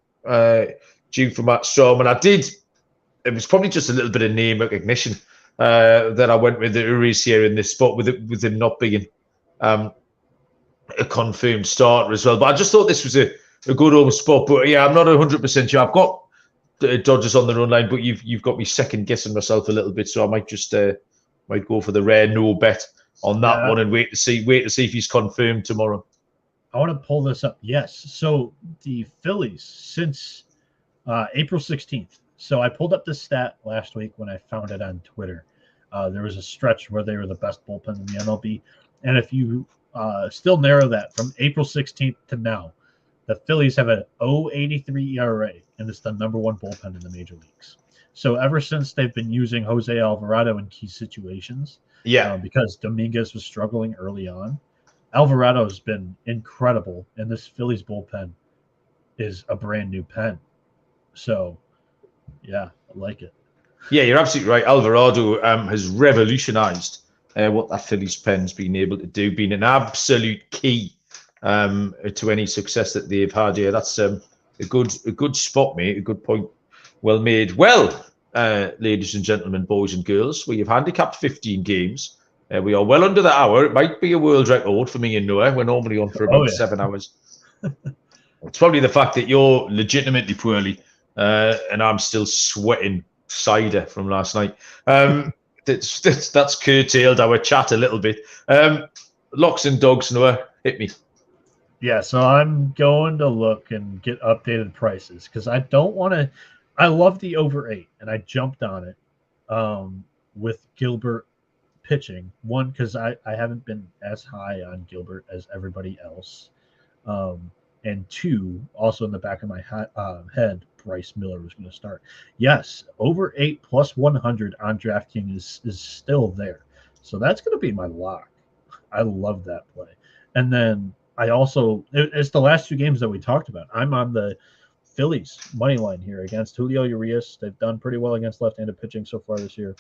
due for Matt Strom, and it was probably just a little bit of name recognition that I went with the Urias here in this spot with him not being a confirmed starter as well. But I just thought this was a good home spot. But yeah, I'm not 100% sure. I've got the Dodgers on the run line, but you've got me second guessing myself a little bit, so I might just might go for the rare no bet on that one and wait to see if he's confirmed tomorrow. I want to pull this up. Yes. So the Phillies since April 16th. So I pulled up this stat last week when I found it on Twitter. There was a stretch where they were the best bullpen in the MLB. And if you still narrow that from April 16th to now, the Phillies have a 0.83 ERA, and it's the number 1 bullpen in the major leagues. So ever since they've been using Jose Alvarado in key situations, because Dominguez was struggling early on, Alvarado has been incredible, and this Phillies bullpen is a brand new pen. So, yeah, I like it. Yeah, you're absolutely right. Alvarado has revolutionized what that Phillies pen's been able to do, been an absolute key to any success that they've had here. That's a good spot, mate. A good point. Well made. Well, ladies and gentlemen, boys and girls, we have handicapped 15 games. We are well under the hour. It might be a world record for me and Noah. We're normally on for about 7 hours. It's probably the fact that you're legitimately poorly and I'm still sweating cider from last night. That's curtailed our chat a little bit. Locks and dogs, Noah, hit me. Yeah, so I'm going to look and get updated prices because I don't want to. I love the over 8, and I jumped on it with Gilbert pitching. One, because I haven't been as high on Gilbert as everybody else. And 2, also in the back of my head, Bryce Miller was going to start. Yes, over 8 plus 100 on DraftKings is still there. So that's going to be my lock. I love that play. And then I also, it's the last 2 games that we talked about. I'm on the Phillies money line here against Julio Urias. They've done pretty well against left-handed pitching so far this year.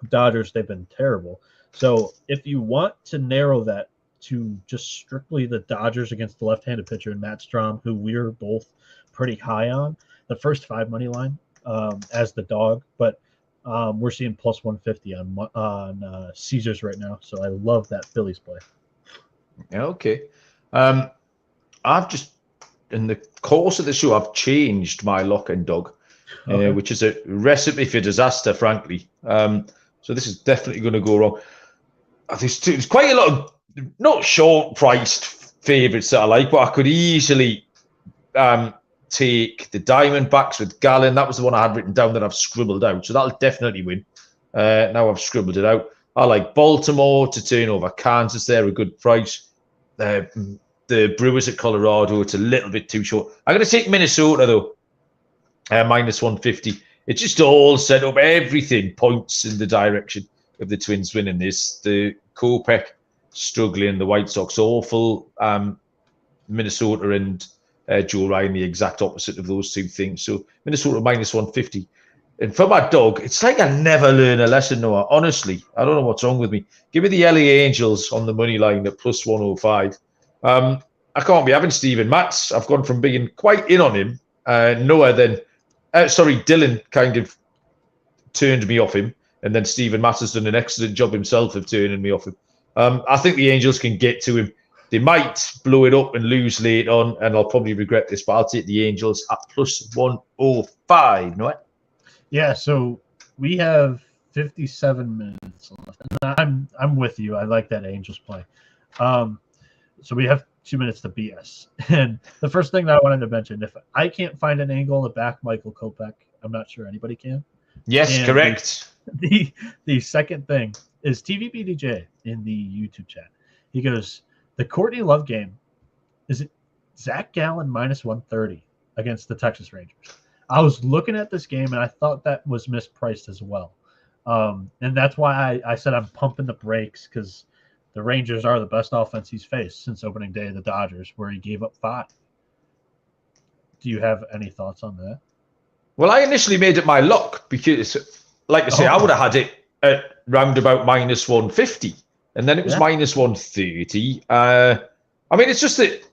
Dodgers, they've been terrible. So if you want to narrow that to just strictly the Dodgers against the left-handed pitcher and Matt Strahm, who we're both pretty high on, the first 5 money line as the dog, but we're seeing plus 150 on Caesars right now. So I love that Phillies play. Okay. I've just, in the course of the show, I've changed my lock and dog, which is a recipe for disaster, frankly. So this is definitely going to go wrong. There's quite a lot of not short-priced favourites that I like, but I could easily take the Diamondbacks with Gallon. That was the one I had written down that I've scribbled out. So that'll definitely win. Now I've scribbled it out. I like Baltimore to turn over Kansas. They're a good price. The Brewers at Colorado, it's a little bit too short. I'm going to take Minnesota, though, minus 150. It's just all set up. Everything points in the direction of the Twins winning this. The Kopech struggling, the White Sox awful. Minnesota and Joe Ryan, the exact opposite of those two things. So Minnesota minus 150. And for my dog, it's like I never learn a lesson, Noah. Honestly, I don't know what's wrong with me. Give me the LA Angels on the money line at plus 105. I can't be having Steven Matz. I've gone from being quite in on him. Dylan kind of turned me off him. And then Steven Matz has done an excellent job himself of turning me off him. I think the Angels can get to him. They might blow it up and lose late on, and I'll probably regret this, but I'll take the Angels at plus 105. Noah? Yeah, so we have 57 minutes left. And I'm with you. I like that Angels play. So we have 2 minutes to BS. And the first thing that I wanted to mention, if I can't find an angle to back Michael Kopech, I'm not sure anybody can. Yes, and correct. The second thing is TVBDJ in the YouTube chat. He goes, the Courtney Love game, is it Zach Gallen minus 130 against the Texas Rangers? I was looking at this game, and I thought that was mispriced as well. And that's why I said I'm pumping the brakes, because the Rangers are the best offense he's faced since opening day of the Dodgers, where he gave up 5. Do you have any thoughts on that? Well, I initially made it my lock because, like I say, I would have had it at round about minus 150, and then it was minus 130. I mean, it's just that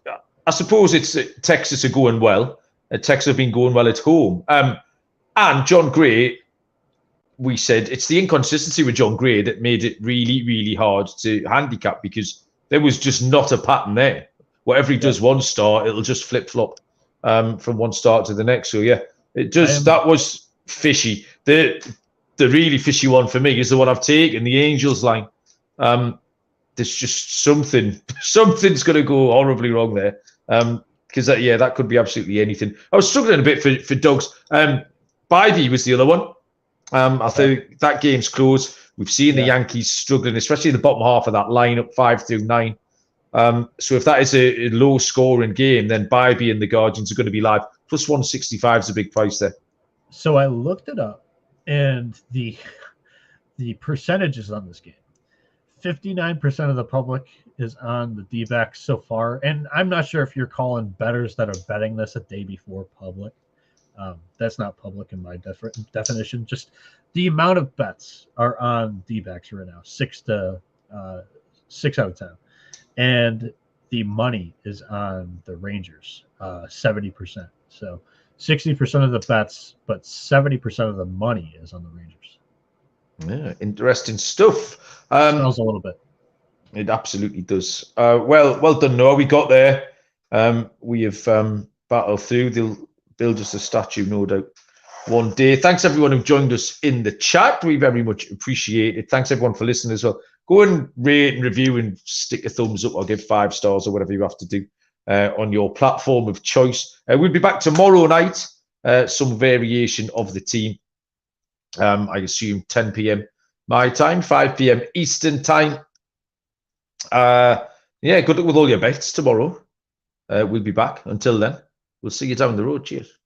I suppose it's Texas are going well. Texas have been going well at home. And John Gray, we said it's the inconsistency with John Gray that made it really, really hard to handicap, because there was just not a pattern there. Whatever he does one start, it'll just flip-flop from one start to the next. So, yeah, that was fishy. The really fishy one for me is the one I've taken, the Angels line. There's just something's going to go horribly wrong there. Because that could be absolutely anything. I was struggling a bit for dogs. Bivey was the other one. I think that game's close. We've seen the Yankees struggling, especially in the bottom half of that lineup, 5-9. So if that is a low-scoring game, then Bivey and the Guardians are going to be live. Plus 165 is a big price there. So I looked it up, and the percentages on this game. 59% of the public is on the D-backs so far. And I'm not sure if you're calling bettors that are betting this a day before public. That's not public in my definition. Just the amount of bets are on D-backs right now, 6 out of 10. And the money is on the Rangers, 70%. So 60% of the bets, but 70% of the money is on the Rangers. Yeah, interesting stuff. Smells a little bit. It absolutely does. Well done, Noah. We got there. We have battled through. They'll build us a statue, no doubt, one day. Thanks, everyone who joined us in the chat. We very much appreciate it. Thanks, everyone, for listening as well. Go and rate and review and stick a thumbs up or give 5 stars or whatever you have to do on your platform of choice. We'll be back tomorrow night, some variation of the team. I assume 10 p.m. my time, 5 p.m. Eastern time. Good luck with all your bets tomorrow. We'll be back. Until then, we'll see you down the road. Cheers.